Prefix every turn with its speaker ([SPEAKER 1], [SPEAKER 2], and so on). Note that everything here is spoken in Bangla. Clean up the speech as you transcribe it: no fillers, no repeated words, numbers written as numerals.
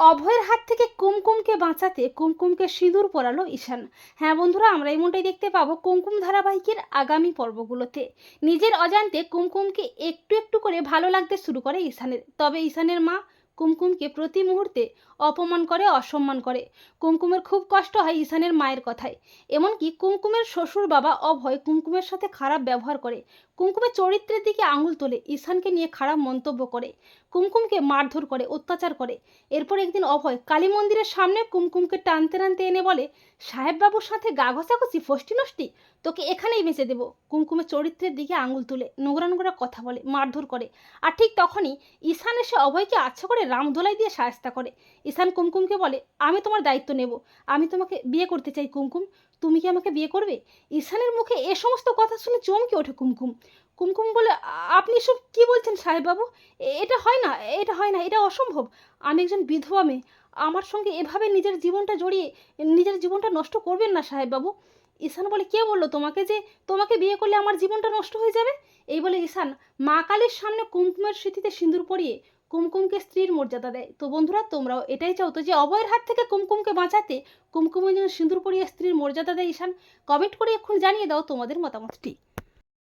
[SPEAKER 1] অভয়ের হাত থেকে কুমকুমকে বাঁচাতে কুমকুমকে সিঁদুর পরালো ঈশান। হ্যাঁ বন্ধুরা, আমরা এমনটাই দেখতে পাবো কুমকুম ধারাবাহিকের আগামী পর্বগুলোতে। নিজের অজান্তে কুমকুমকে একটু একটু করে ভালো লাগতে শুরু করে ঈশানের। তবে ঈশানের মা কুমকুমকে প্রতি মুহূর্তে অপমান করে, অসম্মান করে। কুমকুমের খুব কষ্ট হয় ঈশানের মায়ের কথায়। এমনকি কুমকুমের শ্বশুর বাবা অভয় কুমকুমের সাথে খারাপ ব্যবহার করে, কুমকুমের চরিত্রের দিকে আঙুল তোলে, ঈশানকে নিয়ে খারাপ মন্তব্য করে, কুমকুমকে মারধর করে, অত্যাচার করে। এরপর একদিন অভয় কালী মন্দিরের সামনে কুমকুমকে টানতে টানতে এনে বলে, সাহেববাবুর সাথে গা ঘষাঘষি, ফষ্টি নষ্টি, তোকে এখানেই বেঁচে দেবো। কুমকুমের চরিত্রের দিকে আঙুল তুলে, নোংরা নোংরা কথা বলে, মারধর করে। আর ঠিক তখনই ঈশান এসে অভয়কে আচ্ছা করে রামধোলাই দিয়ে সায়স্তা করে। ঈশান কুমকুমকে বলে, আমি তোমার দায়িত্ব নেব, আমি তোমাকে বিয়ে করতে চাই কুমকুম, তুমি কি আমাকে বিয়ে করবে? ঈশানের মুখে এ সমস্ত কথা শুনে চমকে ওঠে কুমকুম। কুমকুম বলে, আপনি সব কি বলছেন সাহেববাবু? এটা হয় না, এটা হয় না, এটা অসম্ভব। আমি একজন বিধবা মেয়ে, আমার সঙ্গে এভাবে নিজের জীবনটা জড়িয়ে নিজের জীবনটা নষ্ট করবেন না সাহেববাবু। ঈশান বলে, কে বললো তোমাকে যে তোমাকে বিয়ে করলে আমার জীবনটা নষ্ট হয়ে যাবে? এই বলে ঈশান মা কালীর সামনে কুমকুমের স্মৃতিতে সিঁদুর পরিয়ে কুমকুমকে স্ত্রীর মর্যাদা দেয়। তো বন্ধুরা, তোমরাও এটাই চাও তো যে অভয়ের হাত থেকে কুমকুমকে বাঁচাতে কুমকুমের জন্য সিঁদুর পরিয়ে স্ত্রীর মর্যাদা দেয় ঈশান? কমেন্ট করে এক্ষুনি জানিয়ে দাও তোমাদের মতামতটি।